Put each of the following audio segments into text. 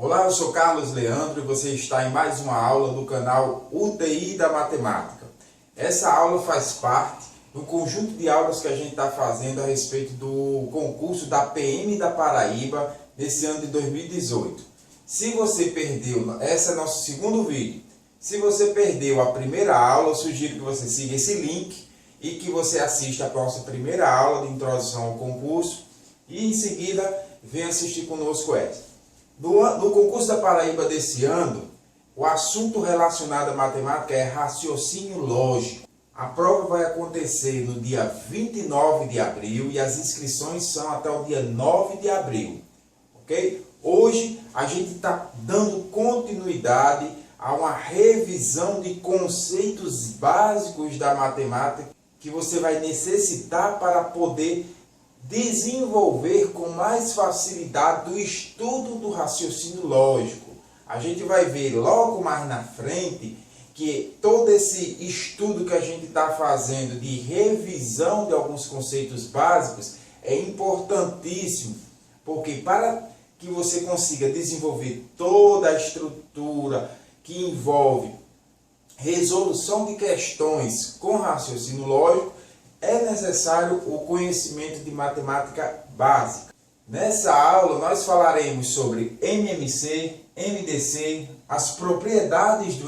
Olá, eu sou Carlos Leandro e você está em mais uma aula do canal UTI da Matemática. Essa aula faz parte do conjunto de aulas que a gente está fazendo a respeito do concurso da PM da Paraíba nesse ano de 2018. Se você perdeu, esse é nosso segundo vídeo. Se você perdeu a primeira aula, eu sugiro que você siga esse link e que você assista a nossa primeira aula de introdução ao concurso e em seguida venha assistir conosco essa. No concurso da Paraíba desse ano, o assunto relacionado à matemática é raciocínio lógico. A prova vai acontecer no dia 29 de abril e as inscrições são até o dia 9 de abril. Ok? Hoje a gente está dando continuidade a uma revisão de conceitos básicos da matemática que você vai necessitar para poder desenvolver com mais facilidade o estudo do raciocínio lógico. A gente vai ver logo mais na frente que todo esse estudo que a gente está fazendo de revisão de alguns conceitos básicos é importantíssimo, porque para que você consiga desenvolver toda a estrutura que envolve resolução de questões com raciocínio lógico, é necessário o conhecimento de matemática básica. Nessa aula nós falaremos sobre MMC, MDC, as propriedades do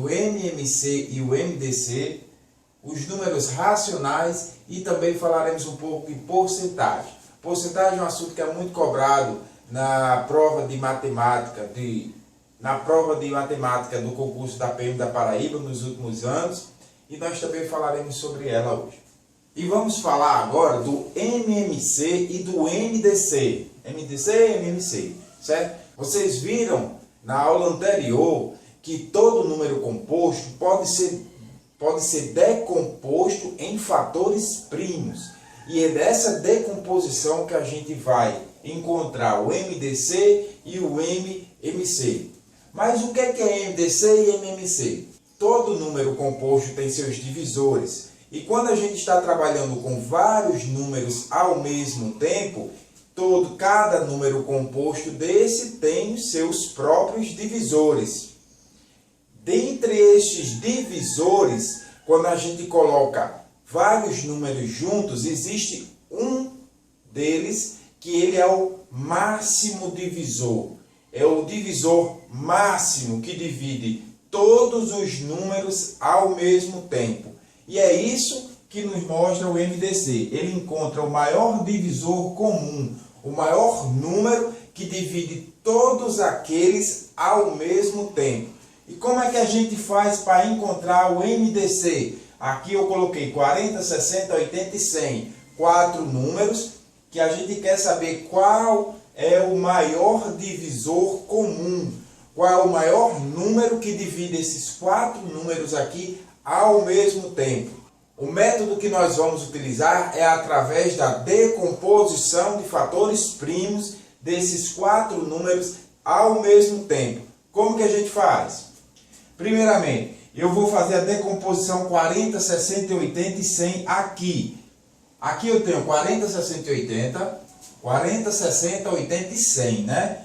MMC e o MDC, os números racionais e também falaremos um pouco de porcentagem. Porcentagem é um assunto que é muito cobrado na prova de matemática, do concurso da PM da Paraíba nos últimos anos, e nós também falaremos sobre ela hoje. E vamos falar agora do MMC e do MDC. MDC e MMC, certo? Vocês viram na aula anterior que todo número composto pode ser decomposto em fatores primos. E é dessa decomposição que a gente vai encontrar o MDC e o MMC. Mas o que é MDC e MMC? Todo número composto tem seus divisores. E quando a gente está trabalhando com vários números ao mesmo tempo, cada número composto desse tem os seus próprios divisores. Dentre estes divisores, quando a gente coloca vários números juntos, existe um deles que ele é o máximo divisor. É o divisor máximo que divide todos os números ao mesmo tempo. E é isso que nos mostra o MDC. Ele encontra o maior divisor comum, o maior número que divide todos aqueles ao mesmo tempo. E como é que a gente faz para encontrar o MDC? Aqui eu coloquei 40, 60, 80 e 100. 4 números que a gente quer saber qual é o maior divisor comum. Qual é o maior número que divide esses 4 números aqui ao mesmo tempo. O método que nós vamos utilizar é através da decomposição de fatores primos desses 4 números ao mesmo tempo. Como que a gente faz? Primeiramente, eu vou fazer a decomposição 40, 60, 80 e 100 aqui. Aqui eu tenho 40, 60 e 80, 40, 60, 80 e 100, né?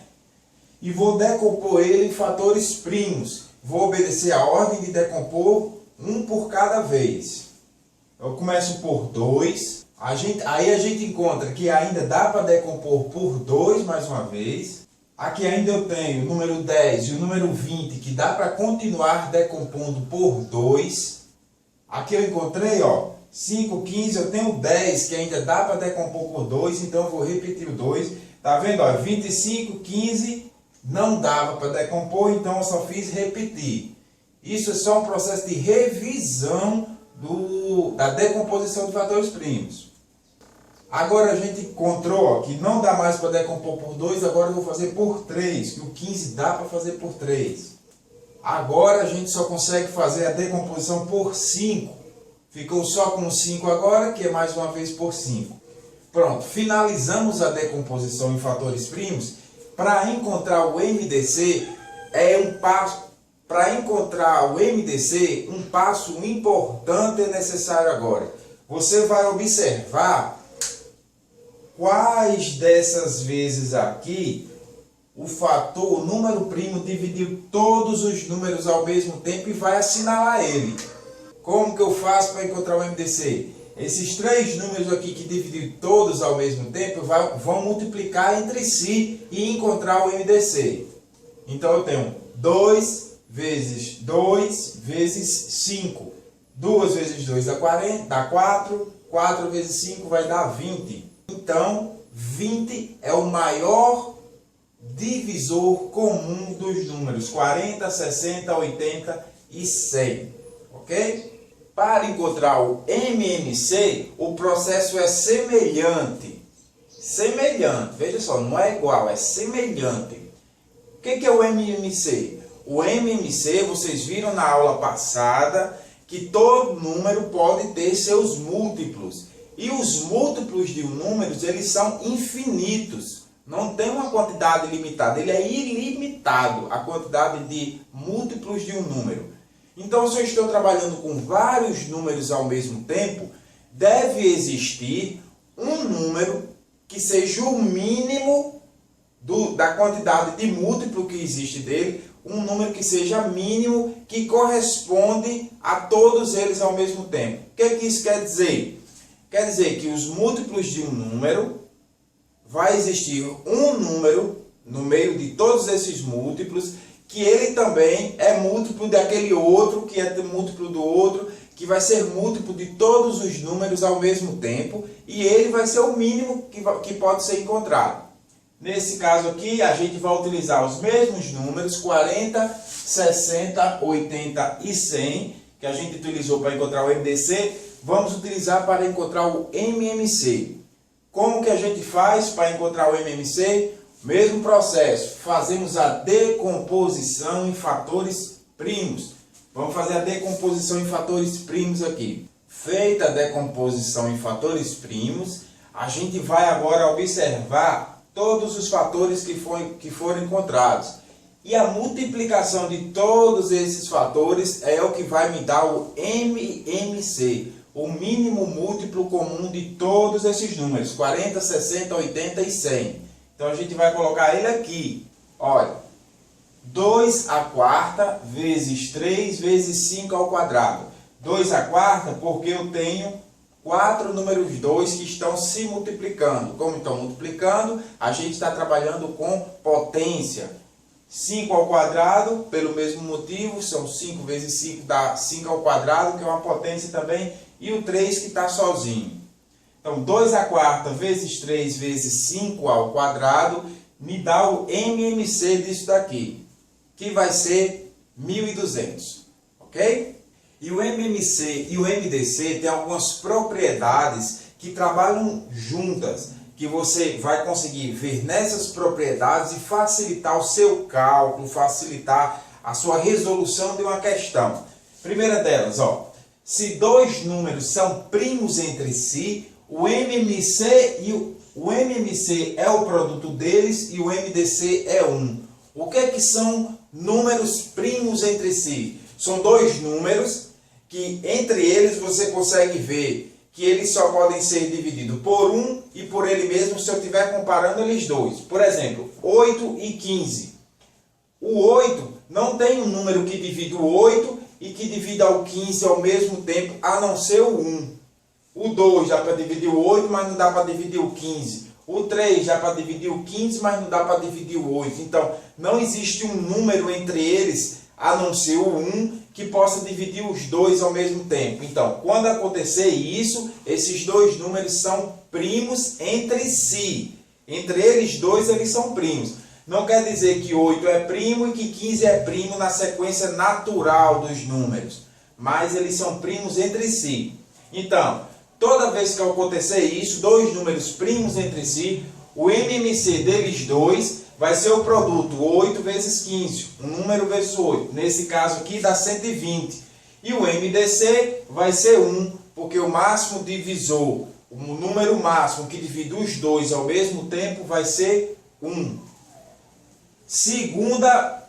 E vou decompor ele em fatores primos. Vou obedecer a ordem de decompor um por cada vez. Eu começo por 2. Aí a gente encontra que ainda dá para decompor por 2 mais uma vez. Aqui ainda eu tenho o número 10 e o número 20 que dá para continuar decompondo por 2. Aqui eu encontrei 5, 15, eu tenho 10 que ainda dá para decompor por 2, então eu vou repetir o 2. Tá vendo? 25, 15 não dava para decompor, então eu só fiz repetir. Isso é só um processo de revisão da decomposição de fatores primos. Agora a gente encontrou que não dá mais para decompor por 2, agora eu vou fazer por 3, que o 15 dá para fazer por 3. Agora a gente só consegue fazer a decomposição por 5. Ficou só com 5 agora, que é mais uma vez por 5. Pronto, finalizamos a decomposição em fatores primos. Para encontrar o MDC, Para encontrar o MDC, um passo importante é necessário agora. Você vai observar quais dessas vezes aqui o fator, o número primo dividiu todos os números ao mesmo tempo e vai assinalar ele. Como que eu faço para encontrar o MDC? Esses três números aqui que dividiu todos ao mesmo tempo vão multiplicar entre si e encontrar o MDC. Então eu tenho 2 vezes 2 vezes 5. 2 vezes 2 dá 40, dá 4. 4 vezes 5 vai dar 20. Então 20 é o maior divisor comum dos números 40, 60, 80 e 100. Ok? Para encontrar o MMC, o processo é semelhante. Semelhante, veja só, não é igual, é semelhante. O que é o MMC? O MMC, vocês viram na aula passada, que todo número pode ter seus múltiplos. E os múltiplos de um número, eles são infinitos. Não tem uma quantidade limitada, ele é ilimitado, a quantidade de múltiplos de um número. Então, se eu estou trabalhando com vários números ao mesmo tempo, deve existir um número que seja o mínimo da quantidade de múltiplo que existe dele, um número que seja mínimo, que corresponde a todos eles ao mesmo tempo. O que isso quer dizer? Quer dizer que os múltiplos de um número, vai existir um número no meio de todos esses múltiplos, que ele também é múltiplo daquele outro, que é múltiplo do outro, que vai ser múltiplo de todos os números ao mesmo tempo, e ele vai ser o mínimo que pode ser encontrado. Nesse caso aqui, a gente vai utilizar os mesmos números, 40, 60, 80 e 100, que a gente utilizou para encontrar o MDC, vamos utilizar para encontrar o MMC. Como que a gente faz para encontrar o MMC? Mesmo processo, fazemos a decomposição em fatores primos. Vamos fazer a decomposição em fatores primos aqui. Feita a decomposição em fatores primos, a gente vai agora observar todos os fatores que foram encontrados. E a multiplicação de todos esses fatores é o que vai me dar o MMC, o mínimo múltiplo comum de todos esses números, 40, 60, 80 e 100. Então a gente vai colocar ele aqui. Olha, 2 à quarta vezes 3 vezes 5 ao quadrado. 2 à quarta porque eu tenho 4 números 2 que estão se multiplicando. Como estão multiplicando, a gente está trabalhando com potência. 5 ao quadrado, pelo mesmo motivo, são 5 vezes 5 dá 5 ao quadrado, que é uma potência também, e o 3 que está sozinho. Então, 2 à quarta vezes 3 vezes 5 ao quadrado me dá o MMC disso daqui, que vai ser 1.200, ok? E o MMC e o MDC têm algumas propriedades que trabalham juntas, que você vai conseguir ver nessas propriedades e facilitar o seu cálculo, facilitar a sua resolução de uma questão. Primeira delas, ó, se dois números são primos entre si, o MMC é o produto deles e o MDC é 1. O que são números primos entre si? São dois números que entre eles você consegue ver que eles só podem ser divididos por 1 e por ele mesmo se eu estiver comparando eles dois. Por exemplo, 8 e 15. O 8 não tem um número que divide o 8 e que divida o 15 ao mesmo tempo, a não ser o 1. O 2 dá para dividir o 8, mas não dá para dividir o 15. O 3 dá para dividir o 15, mas não dá para dividir o 8. Então, não existe um número entre eles, a não ser o 1, que possa dividir os dois ao mesmo tempo. Então, quando acontecer isso, esses dois números são primos entre si. Entre eles dois, eles são primos. Não quer dizer que 8 é primo e que 15 é primo na sequência natural dos números. Mas eles são primos entre si. Então, toda vez que acontecer isso, dois números primos entre si, o MMC deles dois vai ser o produto 8 vezes 15, um número vezes 8. Nesse caso aqui dá 120. E o MDC vai ser 1, porque o máximo divisor, o número máximo que divide os dois ao mesmo tempo vai ser 1. Segunda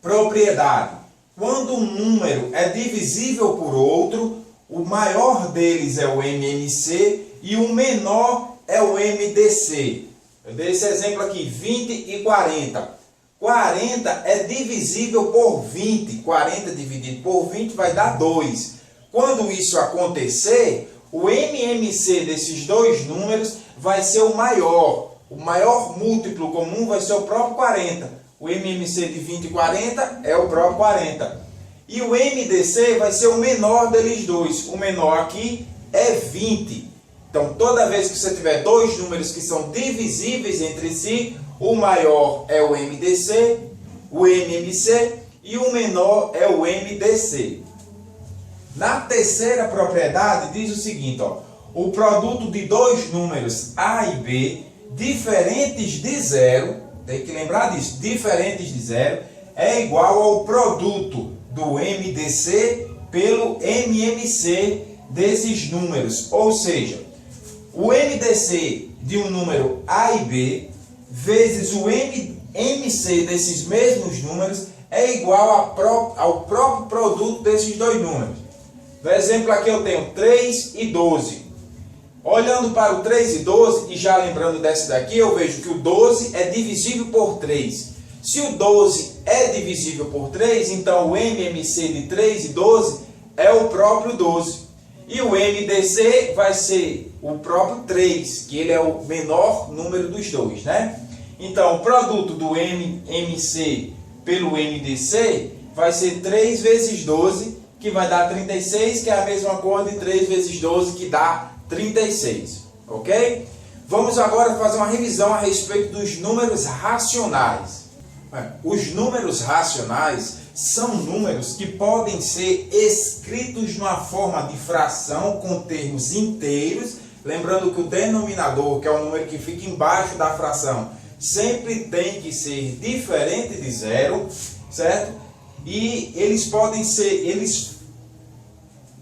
propriedade. Quando um número é divisível por outro, o maior deles é o MMC e o menor é o MDC. Eu dei esse exemplo aqui, 20 e 40. 40 é divisível por 20. 40 dividido por 20 vai dar 2. Quando isso acontecer, o MMC desses dois números vai ser o maior. O maior múltiplo comum vai ser o próprio 40. O MMC de 20 e 40 é o próprio 40. E o MDC vai ser o menor deles dois. O menor aqui é 20. Então, toda vez que você tiver dois números que são divisíveis entre si, o maior é o MDC, o MMC, e o menor é o MDC. Na terceira propriedade, diz o seguinte, ó, o produto de dois números A e B, diferentes de zero, tem que lembrar disso, diferentes de zero, é igual ao produto do MDC pelo MMC desses números. Ou seja, o MDC de um número A e B vezes o MMC desses mesmos números é igual ao próprio produto desses dois números. No exemplo aqui eu tenho 3 e 12. Olhando para o 3 e 12 e já lembrando dessa daqui, eu vejo que o 12 é divisível por 3. Se o 12 é divisível por 3, então o MMC de 3 e 12 é o próprio 12. E o MDC vai ser o próprio 3, que ele é o menor número dos dois, né? Então, o produto do MMC pelo MDC vai ser 3 vezes 12, que vai dar 36, que é a mesma coisa de 3 vezes 12, que dá 36. Ok? Vamos agora fazer uma revisão a respeito dos números racionais. Os números racionais são números que podem ser escritos numa forma de fração com termos inteiros, lembrando que o denominador, que é o número que fica embaixo da fração, sempre tem que ser diferente de zero, certo? E eles podem ser,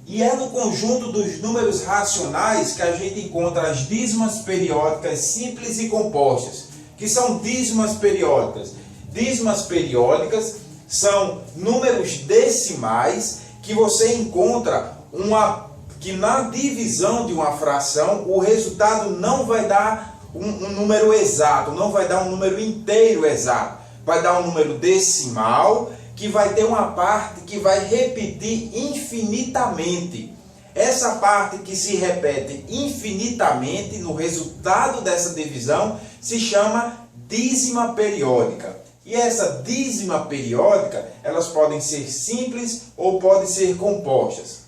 e é no conjunto dos números racionais que a gente encontra as dízimas periódicas simples e compostas, que são dízimas periódicas. Dízimas periódicas são números decimais que você encontra que na divisão de uma fração o resultado não vai dar um número exato, não vai dar um número inteiro exato, vai dar um número decimal que vai ter uma parte que vai repetir infinitamente. Essa parte que se repete infinitamente no resultado dessa divisão se chama dízima periódica. E essa dízima periódica, elas podem ser simples ou podem ser compostas.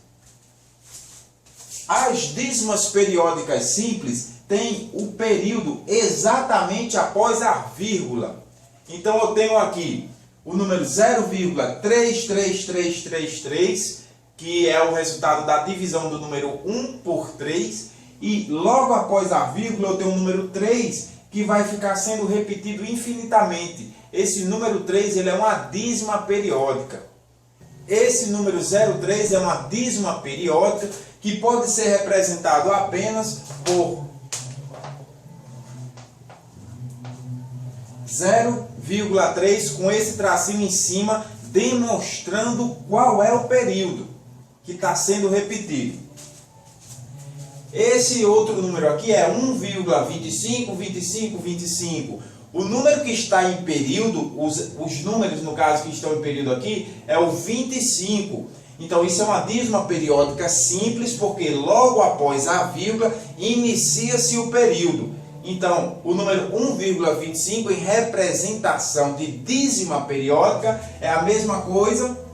As dízimas periódicas simples têm o período exatamente após a vírgula. Então eu tenho aqui o número 0,33333, que é o resultado da divisão do número 1 por 3, e logo após a vírgula eu tenho o número 3, que vai ficar sendo repetido infinitamente. Esse número 3 ele é uma dízima periódica. Esse número 03 é uma dízima periódica que pode ser representado apenas por 0,3 com esse tracinho em cima, demonstrando qual é o período que está sendo repetido. Esse outro número aqui é 1,25, 25, 25. O número que está em período, os números no caso que estão em período aqui, é o 25. Então isso é uma dízima periódica simples, porque logo após a vírgula inicia-se o período. Então o número 1,25 em representação de dízima periódica é a mesma coisa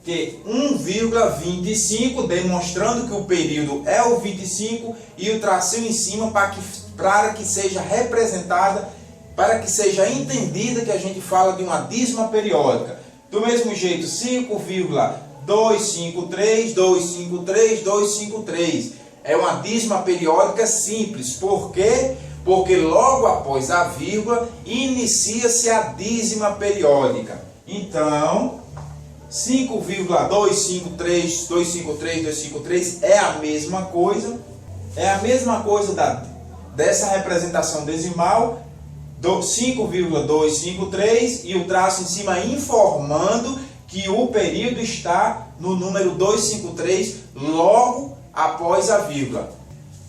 que 1,25, demonstrando que o período é o 25 e o tracinho em cima para que seja representada, para que seja entendida que a gente fala de uma dízima periódica. Do mesmo jeito, 5,253, 253, 253 é uma dízima periódica simples. Por quê? Porque logo após a vírgula inicia-se a dízima periódica. Então 5,253, 253, 253 é a mesma coisa. É a mesma coisa dessa representação decimal, 5,253 e o traço em cima informando que o período está no número 253 logo após a vírgula.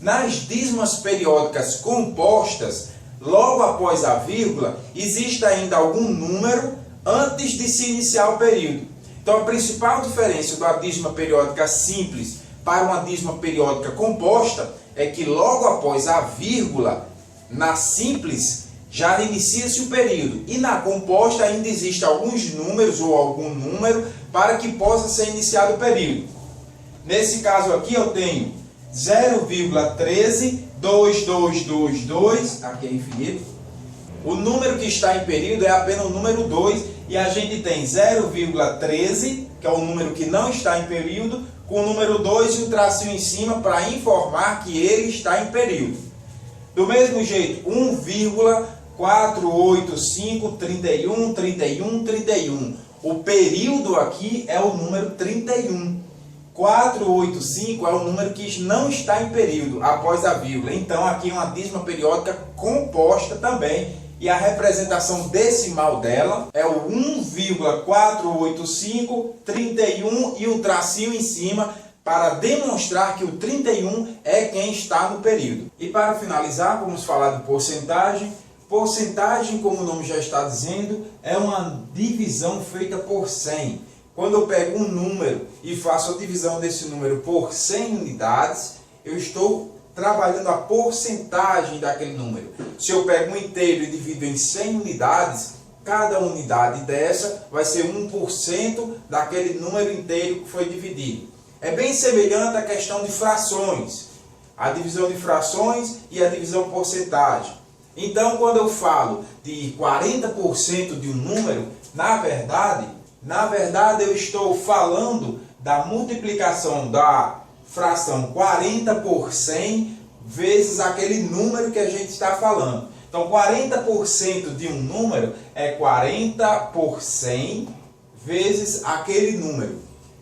Nas dízimas periódicas compostas, logo após a vírgula, existe ainda algum número antes de se iniciar o período. Então, a principal diferença da dízima periódica simples para uma dízima periódica composta é que logo após a vírgula, na simples, já inicia-se o período. E na composta ainda existe alguns números ou algum número para que possa ser iniciado o período. Nesse caso aqui eu tenho 0,132222, aqui é infinito. O número que está em período é apenas o número 2 e a gente tem 0,13, que é o número que não está em período, com o número 2 e o tracinho em cima para informar que ele está em período. Do mesmo jeito, 1,485313131. O período aqui é o número 31. 485 é o número que não está em período após a vírgula. Então aqui é uma dízima periódica composta também. E a representação decimal dela é o 1,48531 e o tracinho em cima para demonstrar que o 31 é quem está no período. E para finalizar, vamos falar de porcentagem. Porcentagem, como o nome já está dizendo, é uma divisão feita por 100. Quando eu pego um número e faço a divisão desse número por 100 unidades, eu estou trabalhando a porcentagem daquele número. Se eu pego um inteiro e divido em 100 unidades, cada unidade dessa vai ser 1% daquele número inteiro que foi dividido. É bem semelhante à questão de frações, a divisão de frações e a divisão porcentagem. Então, quando eu falo de 40% de um número, na verdade eu estou falando da multiplicação da fração 40 por 100 vezes aquele número que a gente está falando. Então, 40% de um número é 40 por 100 vezes aquele número.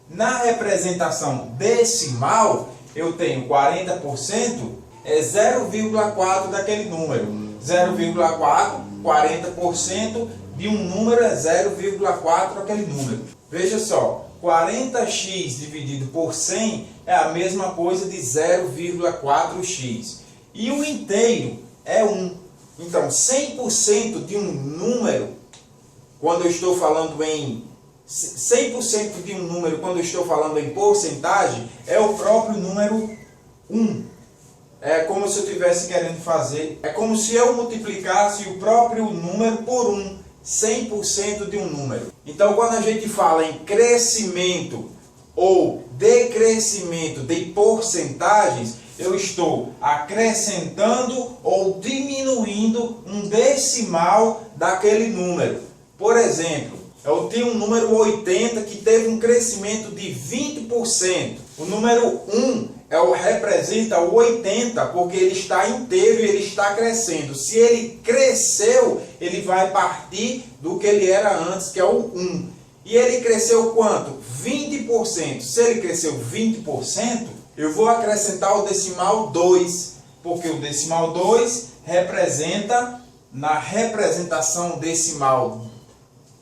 Na representação decimal, eu tenho 40%, é 0,4 daquele número. 0,4, 40% de um número é 0,4 aquele número. Veja só, 40x dividido por 100 é a mesma coisa de 0,4x. E o inteiro é 1. Então, 100% de um número, quando eu estou falando em 100% de um número, quando eu estou falando em porcentagem, é o próprio número 1. É como se eu estivesse querendo fazer, é como se eu multiplicasse o próprio número por 1. 100% de um número. Então, quando a gente fala em crescimento ou decrescimento de porcentagens, eu estou acrescentando ou diminuindo um decimal daquele número. Por exemplo, eu tenho um número 80 que teve um crescimento de 20%. O número 1 representa o 80 porque ele está inteiro e ele está crescendo. Se ele cresceu, ele vai partir do que ele era antes, que é o 1. E ele cresceu quanto? 20%. Se ele cresceu 20%, eu vou acrescentar o decimal 2, porque o decimal 2 representa, na representação decimal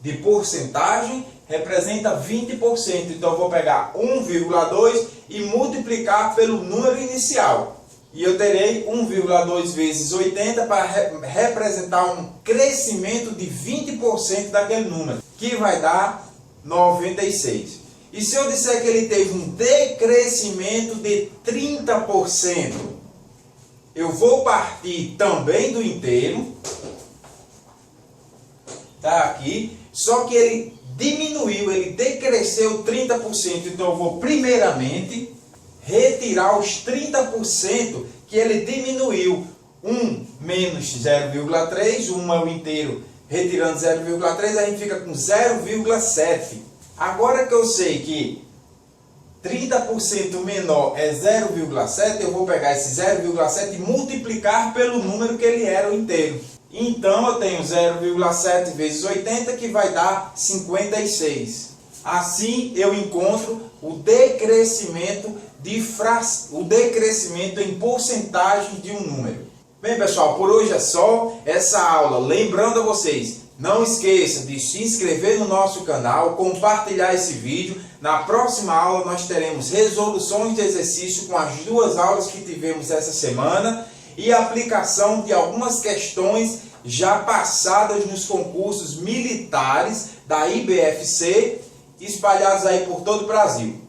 de porcentagem, representa 20%. Então eu vou pegar 1,2 e multiplicar pelo número inicial. E eu terei 1,2 vezes 80 para representar um crescimento de 20% daquele número, que vai dar 96. E se eu disser que ele teve um decrescimento de 30%, eu vou partir também do inteiro, tá aqui, só que ele diminuiu, ele decresceu 30%, então eu vou primeiramente retirar os 30% que ele diminuiu. 1 menos 0,3, 1 é o inteiro, retirando 0,3, a gente fica com 0,7. Agora que eu sei que 30% menor é 0,7, eu vou pegar esse 0,7 e multiplicar pelo número que ele era o inteiro. Então eu tenho 0,7 vezes 80, que vai dar 56. Assim eu encontro o decrescimento em porcentagem de um número. Bem, pessoal, por hoje é só essa aula. Lembrando a vocês, não esqueça de se inscrever no nosso canal, compartilhar esse vídeo, Na próxima aula nós teremos resoluções de exercício com as duas aulas que tivemos essa semana e aplicação de algumas questões já passadas nos concursos militares da IBFC espalhados aí por todo o Brasil.